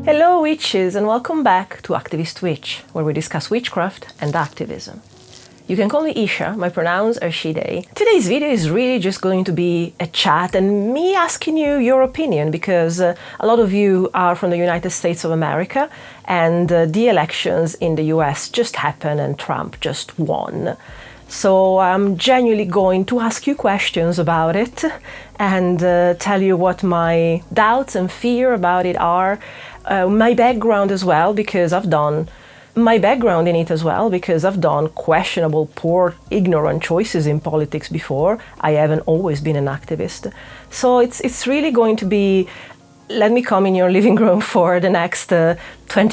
Hello witches, and welcome back to Activist Witch, where we discuss witchcraft and activism. You can call me Isha, my pronouns are she, they. Today's video is really just going to be a chat and me asking you your opinion, because a lot of you are from the United States of America, and the elections in the US just happened and Trump just won. So I'm genuinely going to ask you questions about it and tell you what my doubts and fear about it are. My background as well, because I've done my background in it as well, because I've done questionable, poor, ignorant choices in politics before. I haven't always been an activist. So it's really going to be, let me come in your living room for the next 20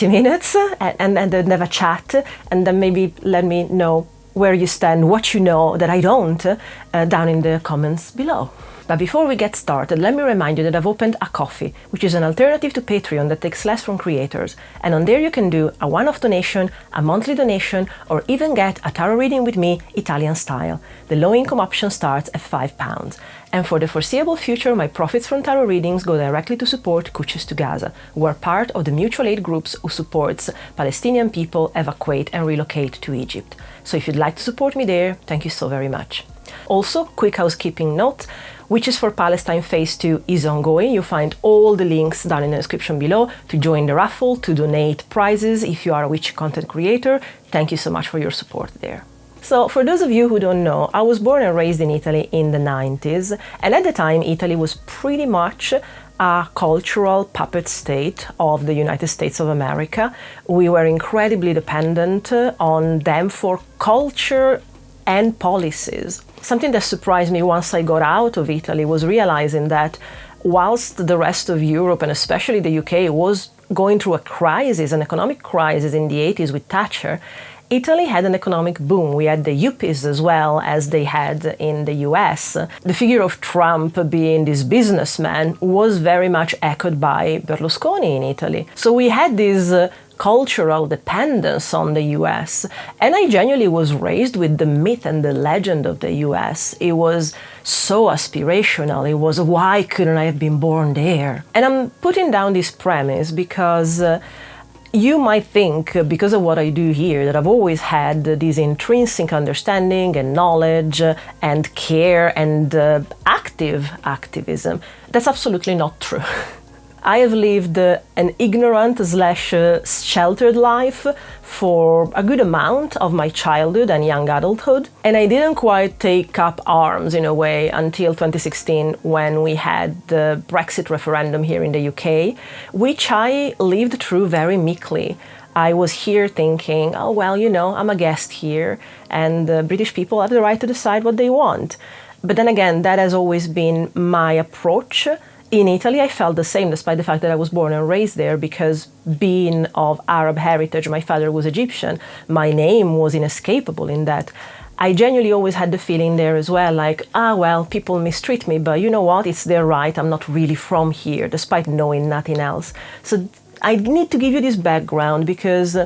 minutes and then have a chat, and then maybe let me know where you stand, what you know that I don't, down in the comments below. But before we get started, let me remind you that I've opened a Ko-fi, which is an alternative to Patreon that takes less from creators. And on there you can do a one-off donation, a monthly donation, or even get a tarot reading with me, Italian style. The low-income option starts at £5. And for the foreseeable future, my profits from tarot readings go directly to support Cuccias to Gaza, who are part of the mutual aid groups who supports Palestinian people evacuate and relocate to Egypt. So if you'd like to support me there, thank you so very much. Also, quick housekeeping note, Witches for Palestine Phase 2 is ongoing. You'll find all the links down in the description below to join the raffle, to donate prizes if you are a witch content creator. Thank you so much for your support there. So for those of you who don't know, I was born and raised in Italy in the 90s, and at the time Italy was pretty much a cultural puppet state of the United States of America. We were incredibly dependent on them for culture and policies. Something that surprised me once I got out of Italy was realizing that whilst the rest of Europe, and especially the UK, was going through a crisis, an economic crisis in the 80s with Thatcher, Italy had an economic boom. We had the yuppies as well as they had in the US. The figure of Trump being this businessman was very much echoed by Berlusconi in Italy. So we had this cultural dependence on the US, and I genuinely was raised with the myth and the legend of the US. It was so aspirational. It was, why couldn't I have been born there? And I'm putting down this premise because you might think, because of what I do here, that I've always had this intrinsic understanding and knowledge and care and active activism. That's absolutely not true. I have lived an ignorant/sheltered life for a good amount of my childhood and young adulthood, and I didn't quite take up arms in a way until 2016 when we had the Brexit referendum here in the UK, which I lived through very meekly. I was here thinking, oh well, you know, I'm a guest here and British people have the right to decide what they want. But then again, that has always been my approach. In Italy, I felt the same, despite the fact that I was born and raised there, because being of Arab heritage, my father was Egyptian, my name was inescapable in that. I genuinely always had the feeling there as well, like, well, people mistreat me, but you know what, it's their right, I'm not really from here, despite knowing nothing else. So I need to give you this background because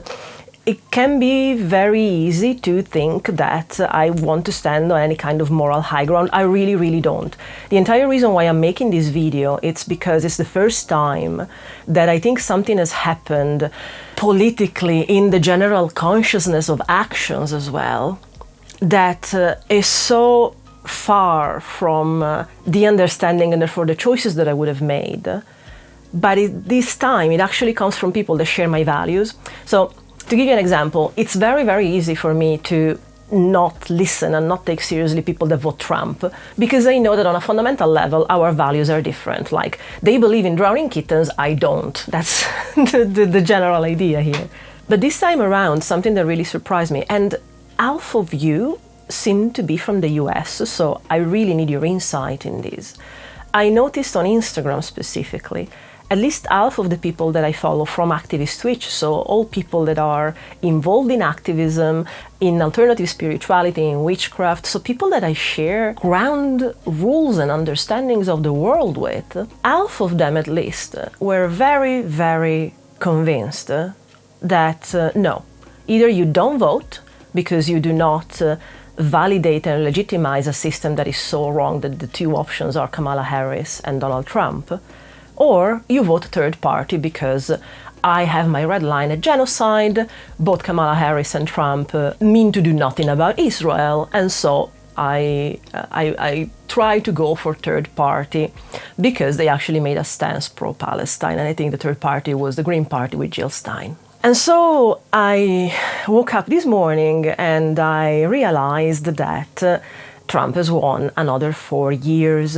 it can be very easy to think that I want to stand on any kind of moral high ground. I really, really don't. The entire reason why I'm making this video, it's because it's the first time that I think something has happened politically in the general consciousness of actions as well, that is so far from the understanding and therefore the choices that I would have made. But this time, it actually comes from people that share my values. So, to give you an example, it's very, very easy for me to not listen and not take seriously people that vote Trump, because I know that on a fundamental level, our values are different. Like, they believe in drowning kittens, I don't. That's the general idea here. But this time around, something that really surprised me, and half of you seem to be from the US, so I really need your insight in this. I noticed on Instagram specifically, at least half of the people that I follow from Activist Witch, so all people that are involved in activism, in alternative spirituality, in witchcraft, so people that I share ground rules and understandings of the world with, half of them at least were very, very convinced that no, either you don't vote because you do not validate and legitimize a system that is so wrong that the two options are Kamala Harris and Donald Trump, or you vote third party because I have my red line at genocide. Both Kamala Harris and Trump mean to do nothing about Israel, and so I try to go for third party because they actually made a stance pro-Palestine, and I think the third party was the Green Party with Jill Stein. And so I woke up this morning and I realized that Trump has won another 4 years.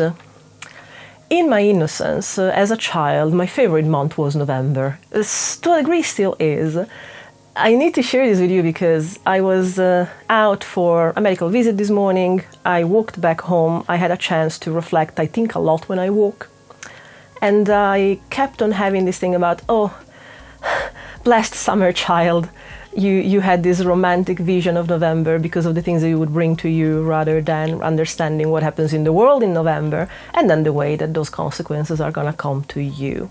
In my innocence, as a child, my favorite month was November. To a degree still is. I need to share this with you because I was out for a medical visit this morning. I walked back home. I had a chance to reflect. I think a lot when I walk. And I kept on having this thing about, oh, blessed summer child. You had this romantic vision of November because of the things that it would bring to you rather than understanding what happens in the world in November and then the way that those consequences are going to come to you.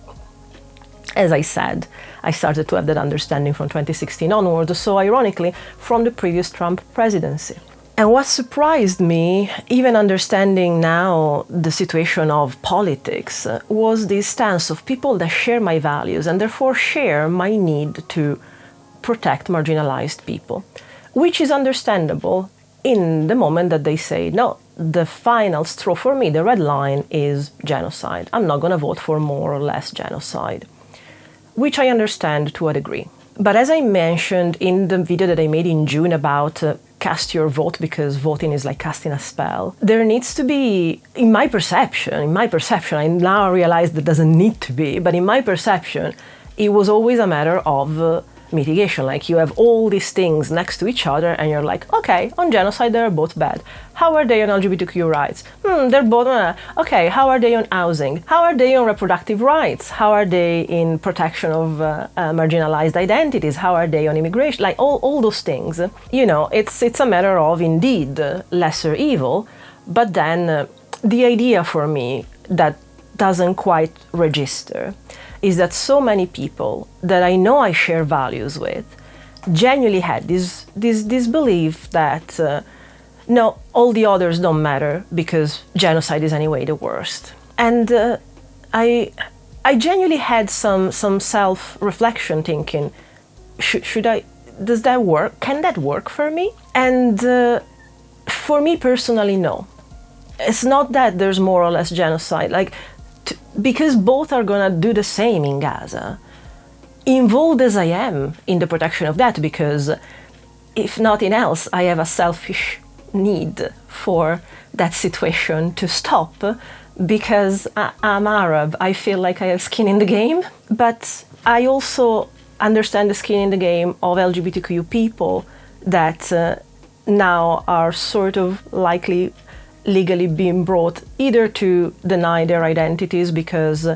As I said, I started to have that understanding from 2016 onwards, so ironically, from the previous Trump presidency. And what surprised me, even understanding now the situation of politics, was this stance of people that share my values and therefore share my need to protect marginalized people, which is understandable in the moment that they say, no, the final straw for me, the red line, is genocide. I'm not going to vote for more or less genocide, which I understand to a degree. But as I mentioned in the video that I made in June about cast your vote because voting is like casting a spell, there needs to be, in my perception, I now realize that doesn't need to be, but in my perception, it was always a matter of mitigation. Like you have all these things next to each other and you're like, okay, on genocide they're both bad. How are they on LGBTQ rights? They're both, okay, how are they on housing? How are they on reproductive rights? How are they in protection of marginalized identities? How are they on immigration? Like all those things. You know, it's a matter of indeed lesser evil, but then the idea for me that doesn't quite register is that so many people that I know I share values with genuinely had this belief that no, all the others don't matter because genocide is anyway the worst. And I genuinely had some self-reflection thinking, does that work? Can that work for me? And for me personally, no. It's not that there's more or less genocide. Like, because both are going to do the same in Gaza, involved as I am in the protection of that, because if nothing else, I have a selfish need for that situation to stop, because I'm Arab. I feel like I have skin in the game, but I also understand the skin in the game of LGBTQ people that now are sort of likely legally being brought either to deny their identities because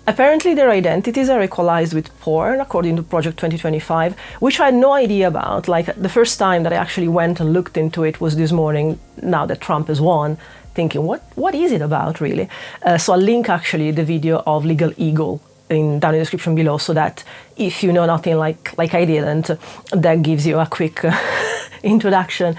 apparently their identities are equalized with porn, according to Project 2025, which I had no idea about. Like, the first time that I actually went and looked into it was this morning, now that Trump has won, thinking, what is it about, really? So I'll link, actually, the video of Legal Eagle down in the description below, so that if you know nothing like I didn't, that gives you a quick introduction.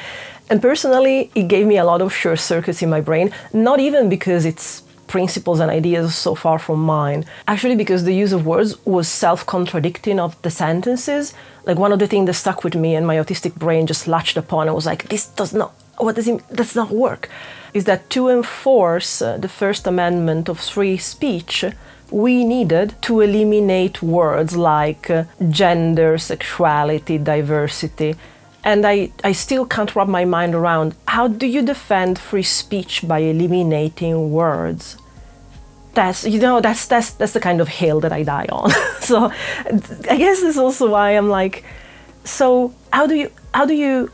And personally, it gave me a lot of short circuits in my brain, not even because its principles and ideas so far from mine, actually because the use of words was self-contradicting of the sentences. Like, one of the things that stuck with me and my autistic brain just latched upon, I was like, this does not work, is that to enforce the First Amendment of free speech, we needed to eliminate words like gender, sexuality, diversity. And I still can't wrap my mind around, how do you defend free speech by eliminating words? That's the kind of hill that I die on. So I guess this is also why I'm like, so how do you,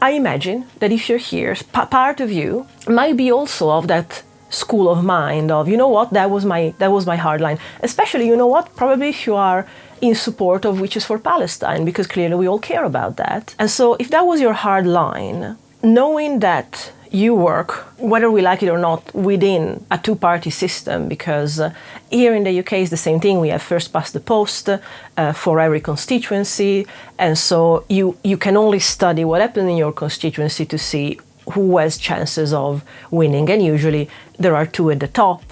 I imagine that if you're here, part of you might be also of that school of mind of, you know what, that was my hard line. Especially, you know what, probably if you are in support of Witches for Palestine, because clearly we all care about that. And so if that was your hard line, knowing that you work, whether we like it or not, within a two-party system, because here in the UK is the same thing. We have first past the post for every constituency, and so you can only study what happened in your constituency to see who has chances of winning, and usually there are two at the top.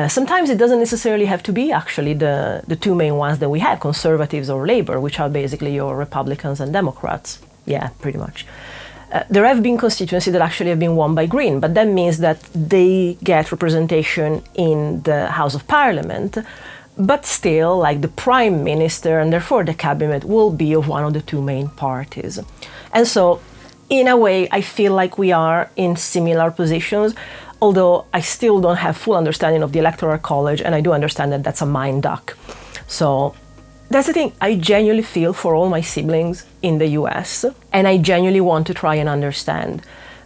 Sometimes it doesn't necessarily have to be actually the two main ones that we have, conservatives or Labour, which are basically your Republicans and Democrats. Yeah, pretty much. There have been constituencies that actually have been won by Green, but that means that they get representation in the House of Parliament, but still, like, the Prime Minister and therefore the cabinet will be of one of the two main parties. And so, in a way, I feel like we are in similar positions, although I still don't have full understanding of the Electoral College, and I do understand that that's a mind duck. So that's the thing, I genuinely feel for all my siblings in the US, and I genuinely want to try and understand,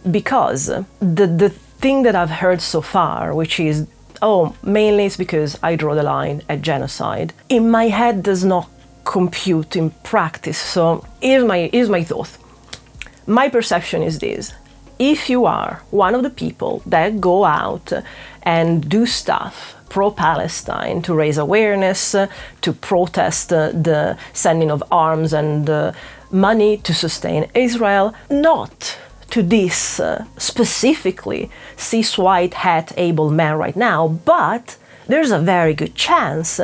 because the thing that I've heard so far, which is, oh, mainly it's because I draw the line at genocide, in my head does not compute in practice. So here's my thought. My perception is this: if you are one of the people that go out and do stuff pro-Palestine to raise awareness, to protest the sending of arms and money to sustain Israel, not to this specifically cis white hat able man right now, but there's a very good chance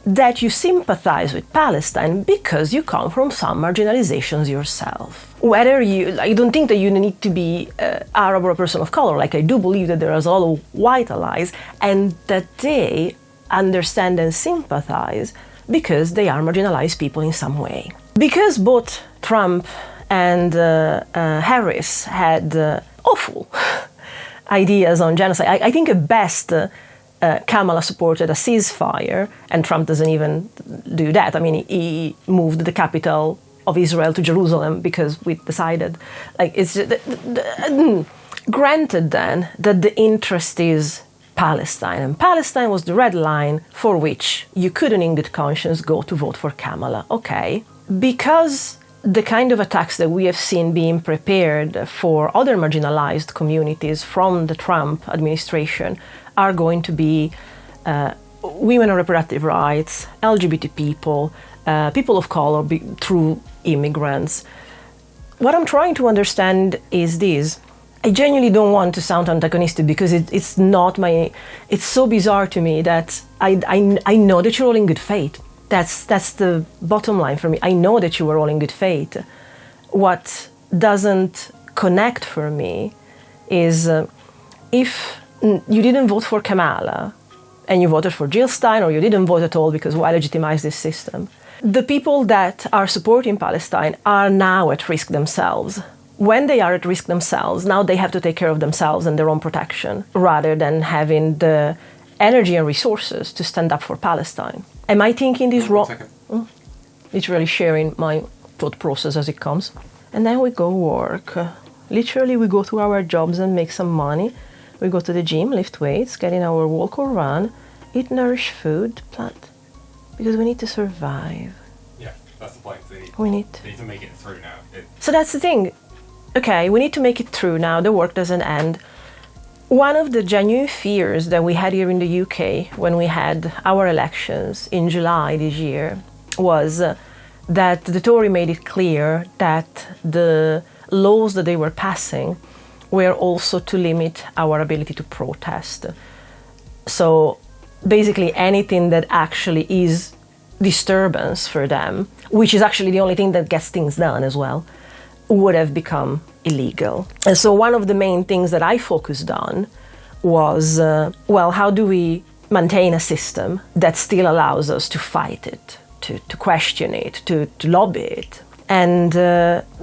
that you sympathize with Palestine because you come from some marginalizations yourself. Whether I don't think that you need to be Arab or a person of color. Like, I do believe that there is a lot of white allies and that they understand and sympathize because they are marginalized people in some way. Because both Trump and Harris had awful ideas on genocide, I think at best Kamala supported a ceasefire, and Trump doesn't even do that. I mean, he moved the capital of Israel to Jerusalem because we decided. Like, it's granted then that the interest is Palestine, and Palestine was the red line for which you couldn't in good conscience go to vote for Kamala. Okay, because the kind of attacks that we have seen being prepared for other marginalized communities from the Trump administration are going to be women and reproductive rights, LGBT people, people of color, through immigrants. What I'm trying to understand is this. I genuinely don't want to sound antagonistic because it's not my... It's so bizarre to me that I know that you're all in good faith. That's the bottom line for me. I know that you were all in good faith. What doesn't connect for me is if you didn't vote for Kamala and you voted for Jill Stein, or you didn't vote at all because why legitimize this system? The people that are supporting Palestine are now at risk themselves. When they are at risk themselves, now they have to take care of themselves and their own protection rather than having the energy and resources to stand up for Palestine. Am I thinking this wrong? Literally sharing my thought process as it comes. And then we go work. Literally, we go to our jobs and make some money. We go to the gym, lift weights, get in our walk or run, eat nourished food, plant. Because we need to survive. Yeah, that's the point. They need to make it through now. So that's the thing. Okay, we need to make it through now. The work doesn't end. One of the genuine fears that we had here in the UK when we had our elections in July this year was that the Tory made it clear that the laws that they were passing were also to limit our ability to protest. So basically anything that actually is disturbance for them, which is actually the only thing that gets things done as well, would have become illegal. And so one of the main things that I focused on was, well, how do we maintain a system that still allows us to fight it, to question it, to lobby it? And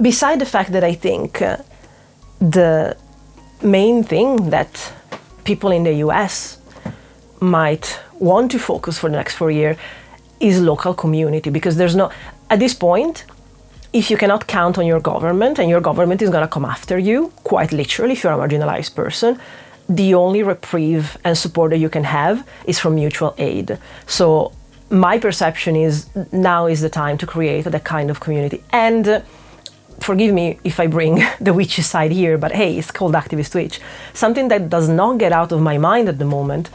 beside the fact that I think the main thing that people in the US might want to focus for the next 4 years is local community, because there's no, at this point, if you cannot count on your government and your government is going to come after you, quite literally, if you're a marginalized person, the only reprieve and support that you can have is from mutual aid. So my perception is now is the time to create that kind of community. And forgive me if I bring the witchy side here, but hey, it's called Activist Witch. Something that does not get out of my mind at the moment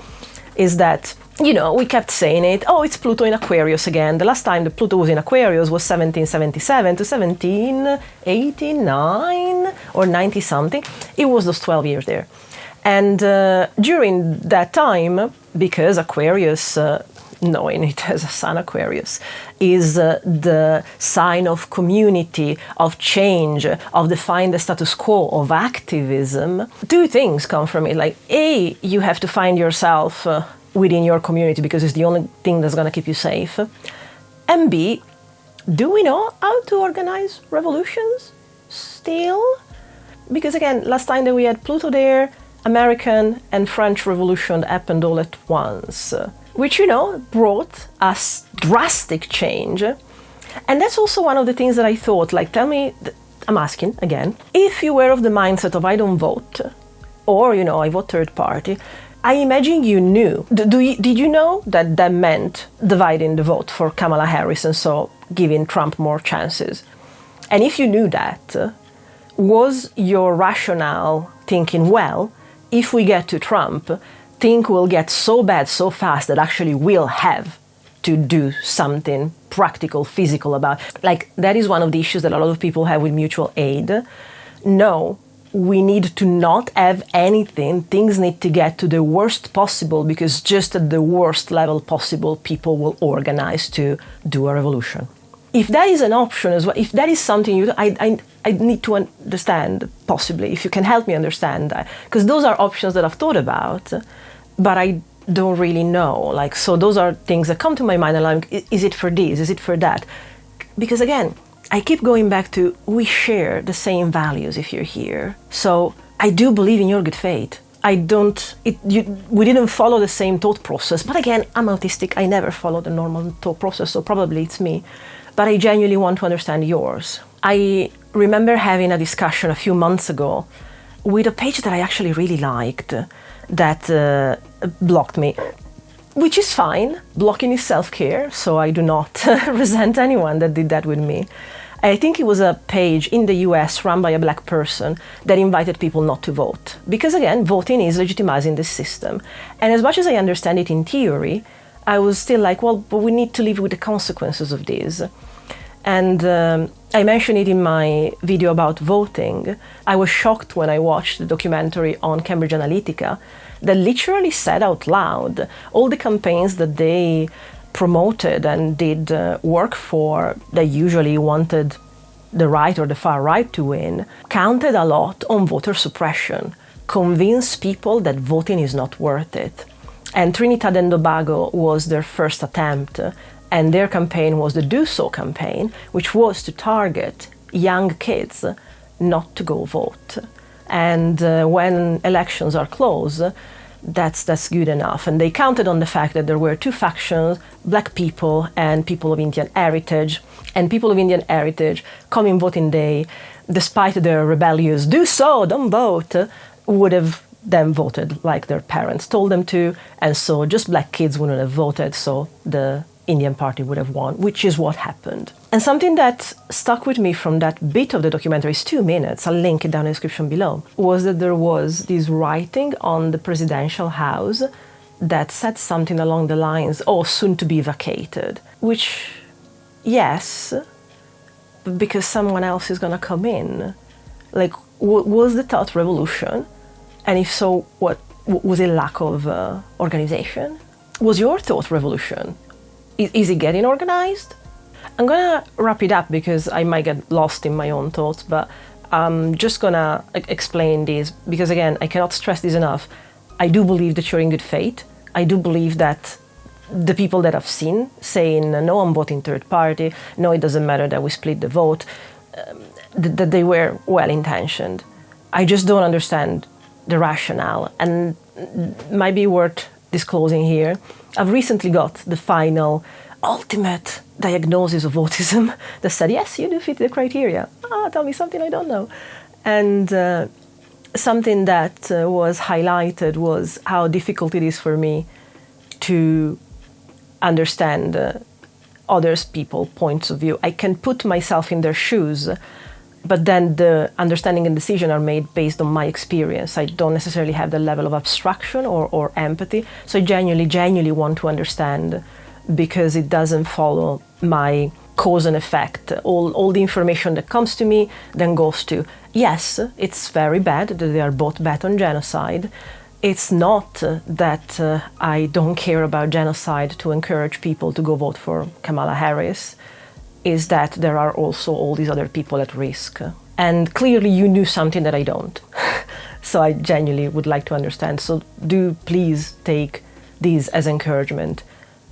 is that you know, we kept saying it, oh, it's Pluto in Aquarius again. The last time the Pluto was in Aquarius was 1777 to 1789 or 90 something. It was those 12 years there. And during that time, because Aquarius, knowing it as a sun Aquarius, is the sign of community, of change, of defying the status quo, of activism, two things come from it. Like, A, you have to find yourself within your community because it's the only thing that's going to keep you safe. And B, do we know how to organize revolutions still? Because again, last time that we had Pluto there, American and French Revolution happened all at once, which, you know, brought us drastic change. And that's also one of the things that I thought, like, tell me, I'm asking again, if you were of the mindset of I don't vote, or, you know, I vote third party, I imagine you knew. Did you know that that meant dividing the vote for Kamala Harris and so giving Trump more chances? And if you knew that, was your rationale thinking, well, if we get to Trump, things will get so bad so fast that actually we'll have to do something practical, physical about? Like, that is one of the issues that a lot of people have with mutual aid. No, we need to not have anything. Things need to get to the worst possible, because just at the worst level possible, people will organize to do a revolution. If that is an option as well, if that is something I need to understand, possibly, if you can help me understand that, because those are options that I've thought about, but I don't really know. Like, so those are things that come to my mind, and I'm like, is it for this? Is it for that? Because again, I keep going back to, we share the same values if you're here. So I do believe in your good faith. We didn't follow the same thought process. But again, I'm autistic. I never follow the normal thought process, so probably it's me. But I genuinely want to understand yours. I remember having a discussion a few months ago with a page that I actually really liked that blocked me. Which is fine. Blocking is self-care, so I do not resent anyone that did that with me. I think it was a page in the US run by a black person that invited people not to vote. Because again, voting is legitimizing the system. And as much as I understand it in theory, I was still like, well, but we need to live with the consequences of this. And I mentioned it in my video about voting. I was shocked when I watched the documentary on Cambridge Analytica that literally said out loud all the campaigns that they promoted and did work for, that usually wanted the right or the far right to win, counted a lot on voter suppression, convinced people that voting is not worth it. And Trinidad and Tobago was their first attempt, and their campaign was the Do So campaign, which was to target young kids not to go vote. And when elections are close, that's good enough. And they counted on the fact that there were two factions, black people and people of Indian heritage. And people of Indian heritage, coming voting day, despite their rebellious "do so, don't vote," would have then voted like their parents told them to. And so just black kids wouldn't have voted, so the Indian party would have won, which is what happened. And something that stuck with me from that bit of the documentary, is 2 minutes, I'll link it down in the description below, was that there was this writing on the presidential house that said something along the lines, oh, soon to be vacated. Which, yes, because someone else is gonna come in. Like, was the thought revolution? And if so, what was it? Lack of organization? Was your thought revolution? Is it getting organized? I'm gonna wrap it up because I might get lost in my own thoughts, but I'm just gonna explain this because, again, I cannot stress this enough. I do believe that you're in good faith. I do believe that the people that I've seen saying, no, I'm voting third party, no, it doesn't matter that we split the vote, that they were well-intentioned. I just don't understand the rationale, and might be worth disclosing here. I've recently got the final, ultimate diagnosis of autism that said, yes, you do fit the criteria. Tell me something I don't know. And something that was highlighted was how difficult it is for me to understand others' people's points of view. I can put myself in their shoes, but then the understanding and decision are made based on my experience. I don't necessarily have the level of abstraction or empathy. So I genuinely want to understand, because it doesn't follow my cause and effect. All the information that comes to me then goes to, yes, it's very bad that they are both bet on genocide. It's not that I don't care about genocide to encourage people to go vote for Kamala Harris. Is that there are also all these other people at risk. And clearly you knew something that I don't. So I genuinely would like to understand. So do please take these as encouragement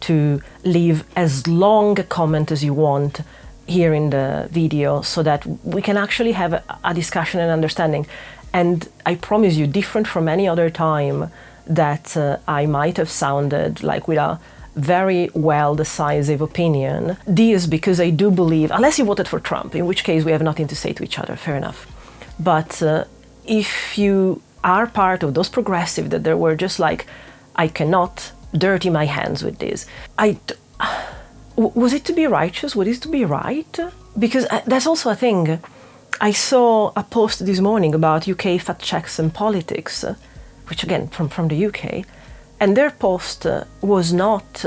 to leave as long a comment as you want here in the video, so that we can actually have a discussion and understanding. And I promise you, different from any other time that I might have sounded like with a very well decisive opinion. This because I do believe, unless you voted for Trump, in which case we have nothing to say to each other, fair enough. But if you are part of those progressive that there were just like, I cannot dirty my hands with this. Was it to be righteous? Was it to be right? Because that's also a thing. I saw a post this morning about UK fact checks and politics, which again, from the UK, and their post was not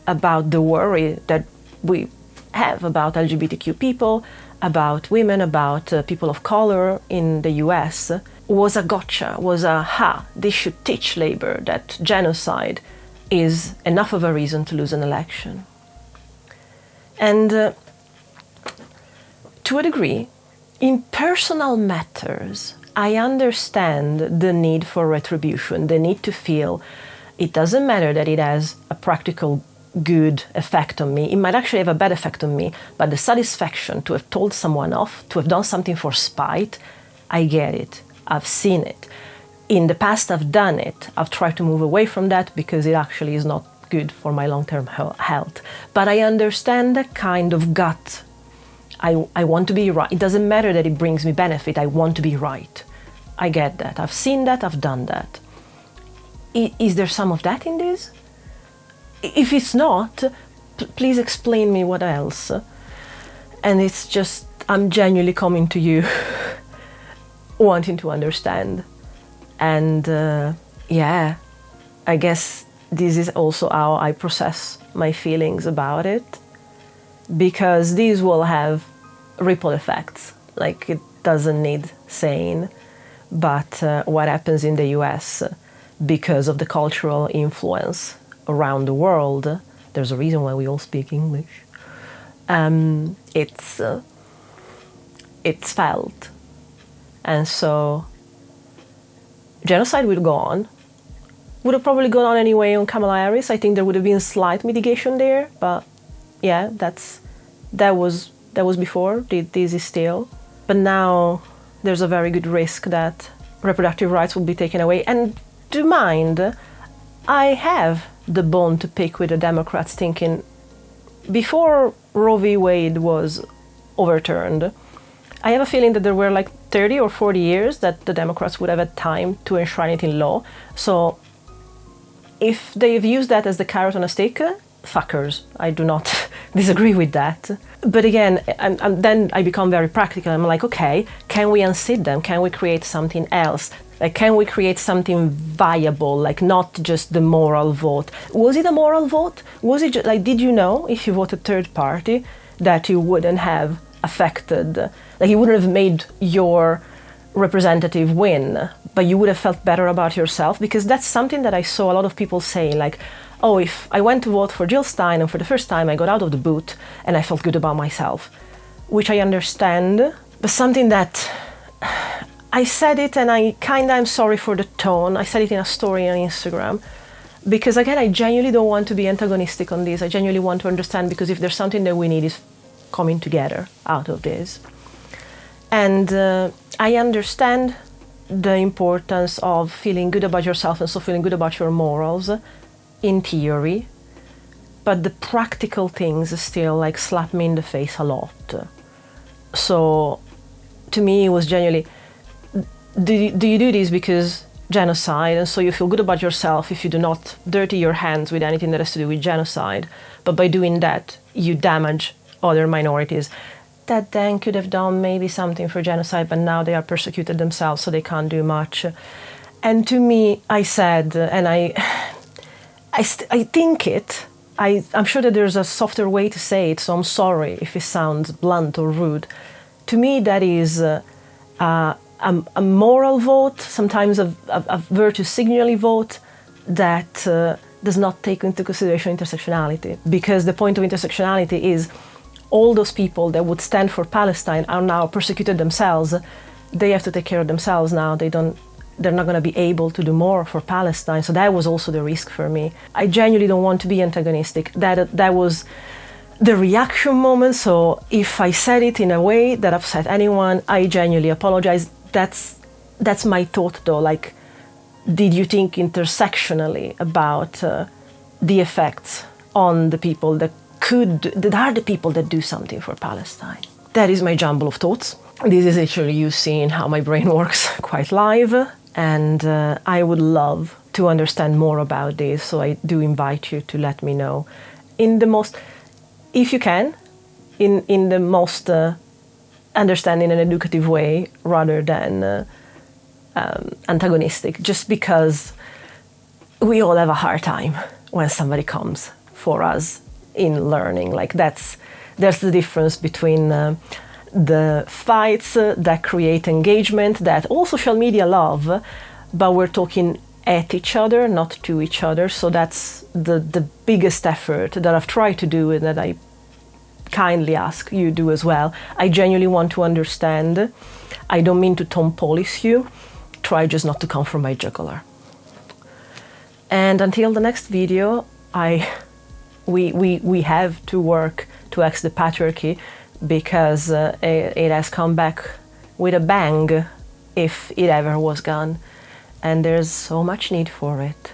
about the worry that we have about LGBTQ people, about women, about people of color in the US. Was a gotcha, was a, this should teach Labour that genocide is enough of a reason to lose an election. And to a degree, in personal matters, I understand the need for retribution, the need to feel it doesn't matter that it has a practical good effect on me. It might actually have a bad effect on me, but the satisfaction to have told someone off, to have done something for spite, I get it. I've seen it. In the past, I've done it. I've tried to move away from that because it actually is not good for my long-term health. But I understand the kind of gut. I want to be right. It doesn't matter that it brings me benefit. I want to be right. I get that. I've seen that. I've done that. Is there some of that in this? If it's not, please explain me what else. And it's just, I'm genuinely coming to you wanting to understand. And yeah, I guess this is also how I process my feelings about it, because these will have ripple effects. Like, it doesn't need saying, but what happens in the US because of the cultural influence around the world, there's a reason why we all speak English. It's felt. And so genocide would go on. Would have probably gone on anyway on Kamala Harris. I think there would have been slight mitigation there, but yeah, that was before. This is still. But now there's a very good risk that reproductive rights will be taken away. And to mind, I have the bone to pick with the Democrats thinking, before Roe v. Wade was overturned, I have a feeling that there were like 30 or 40 years that the Democrats would have had time to enshrine it in law. So if they've used that as the carrot on a stick, fuckers. I do not disagree with that. But again, then I become very practical. I'm like, okay, can we unseat them? Can we create something else? Like, can we create something viable, like not just the moral vote? Was it a moral vote? Was it just, like, did you know if you voted third party that you wouldn't have affected, like you wouldn't have made your representative win, but you would have felt better about yourself? Because that's something that I saw a lot of people saying, like, oh, if I went to vote for Jill Stein and for the first time I got out of the boot and I felt good about myself, which I understand, but something that I said it, and I kinda am sorry for the tone. I said it in a story on Instagram, because again, I genuinely don't want to be antagonistic on this. I genuinely want to understand, because if there's something that we need is coming together out of this. And I understand the importance of feeling good about yourself and so feeling good about your morals in theory, but the practical things still like slap me in the face a lot. So to me, it was genuinely, do you do this because genocide, and so you feel good about yourself if you do not dirty your hands with anything that has to do with genocide, but by doing that you damage other minorities? that then could have done maybe something for genocide, but now they are persecuted themselves, so they can't do much. And to me, I said, and I think it, I'm sure that there's a softer way to say it, so I'm sorry if it sounds blunt or rude. To me, that is a moral vote, sometimes a virtue signaling vote that does not take into consideration intersectionality. Because the point of intersectionality is all those people that would stand for Palestine are now persecuted themselves. They have to take care of themselves now. They're not going to be able to do more for Palestine. So that was also the risk for me. I genuinely don't want to be antagonistic. That was the reaction moment. So if I said it in a way that upset anyone, I genuinely apologize. That's my thought though. Like, did you think intersectionally about the effects on the people that are the people that do something for Palestine? That is my jumble of thoughts. This is actually you seeing how my brain works quite live. And I would love to understand more about this, so I do invite you to let me know if you can, in the most understanding and educative way, rather than antagonistic, just because we all have a hard time when somebody comes for us in learning. Like there's the difference between the fights that create engagement that all social media love, but we're talking at each other, not to each other. So that's the biggest effort that I've tried to do, and that I kindly ask you do as well. I genuinely want to understand. I don't mean to tone police you. Try just not to come from my jugular. And until the next video, we have to work to exit the patriarchy, because it has come back with a bang, if it ever was gone, and there's so much need for it.